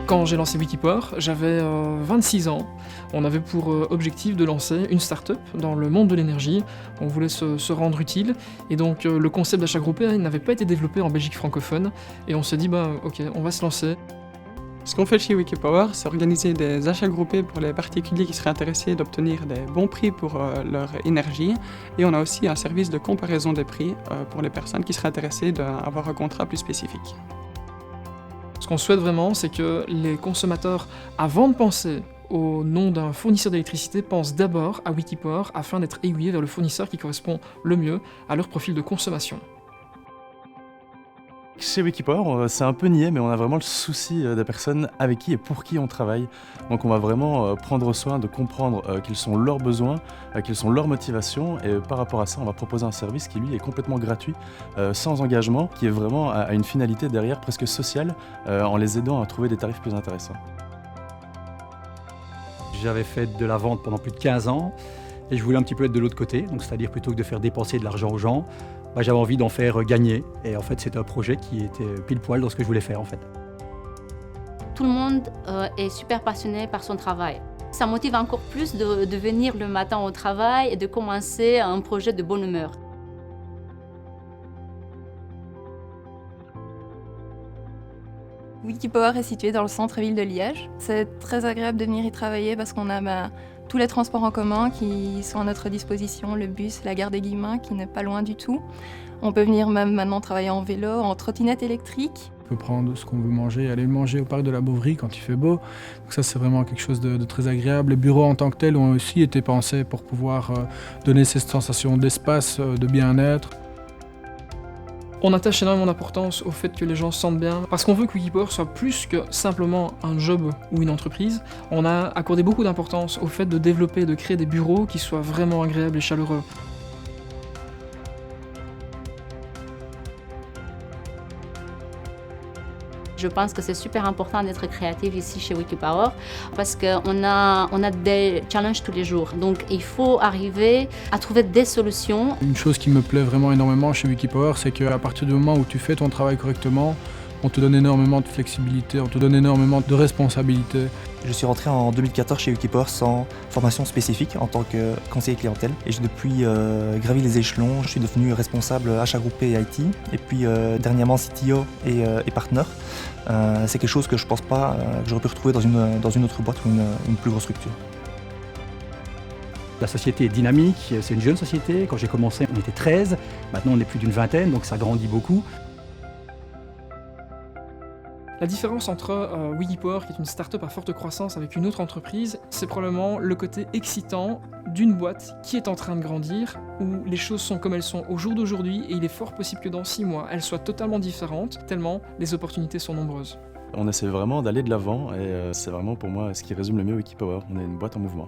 Quand j'ai lancé Wikipower, j'avais 26 ans. On avait pour objectif de lancer une start-up dans le monde de l'énergie. On voulait se rendre utile. Et donc le concept d'achat groupé n'avait pas été développé en Belgique francophone. Et on s'est dit, ok, on va se lancer. Ce qu'on fait chez Wikipower, c'est organiser des achats groupés pour les particuliers qui seraient intéressés d'obtenir des bons prix pour leur énergie. Et on a aussi un service de comparaison des prix pour les personnes qui seraient intéressées d'avoir un contrat plus spécifique. Ce qu'on souhaite vraiment, c'est que les consommateurs, avant de penser au nom d'un fournisseur d'électricité, pensent d'abord à Wikipower afin d'être aiguillés vers le fournisseur qui correspond le mieux à leur profil de consommation. Chez Wikipower, c'est un peu niais, mais on a vraiment le souci des personnes avec qui et pour qui on travaille. Donc on va vraiment prendre soin de comprendre quels sont leurs besoins, quelles sont leurs motivations, et par rapport à ça, on va proposer un service qui, lui, est complètement gratuit, sans engagement, qui est vraiment à une finalité derrière presque sociale, en les aidant à trouver des tarifs plus intéressants. J'avais fait de la vente pendant plus de 15 ans, et je voulais un petit peu être de l'autre côté, donc c'est-à-dire plutôt que de faire dépenser de l'argent aux gens, j'avais envie d'en faire gagner, et en fait c'était un projet qui était pile poil dans ce que je voulais faire en fait. Tout le monde est super passionné par son travail. Ça motive encore plus de venir le matin au travail et de commencer un projet de bonne humeur. Wikipower est situé dans le centre-ville de Liège. C'est très agréable de venir y travailler parce qu'on a tous les transports en commun qui sont à notre disposition, le bus, la gare des Guillemins qui n'est pas loin du tout. On peut venir même maintenant travailler en vélo, en trottinette électrique. On peut prendre ce qu'on veut manger et aller manger au parc de la Beauvry quand il fait beau. Donc ça c'est vraiment quelque chose de très agréable. Les bureaux en tant que tels ont aussi été pensés pour pouvoir donner cette sensation d'espace, de bien-être. On attache énormément d'importance au fait que les gens se sentent bien, parce qu'on veut que Wikipower soit plus que simplement un job ou une entreprise. On a accordé beaucoup d'importance au fait de développer et de créer des bureaux qui soient vraiment agréables et chaleureux. Je pense que c'est super important d'être créatif ici chez Wikipower parce qu'on a des challenges tous les jours. Donc il faut arriver à trouver des solutions. Une chose qui me plaît vraiment énormément chez Wikipower, c'est qu'à partir du moment où tu fais ton travail correctement, on te donne énormément de flexibilité, on te donne énormément de responsabilité. Je suis rentré en 2014 chez Wikipower sans formation spécifique en tant que conseiller clientèle. Et j'ai depuis gravi les échelons. Je suis devenu responsable achat groupé et IT. Et puis dernièrement CTO et partenaire. C'est quelque chose que je ne pense pas que j'aurais pu retrouver dans une autre boîte ou une plus grosse structure. La société est dynamique, c'est une jeune société. Quand j'ai commencé, on était 13. Maintenant, on est plus d'une vingtaine, donc ça grandit beaucoup. La différence entre Wikipower, qui est une start-up à forte croissance avec une autre entreprise, c'est probablement le côté excitant d'une boîte qui est en train de grandir, où les choses sont comme elles sont au jour d'aujourd'hui, et il est fort possible que dans 6 mois, elles soient totalement différentes, tellement les opportunités sont nombreuses. On essaie vraiment d'aller de l'avant, et c'est vraiment pour moi ce qui résume le mieux Wikipower. On est une boîte en mouvement.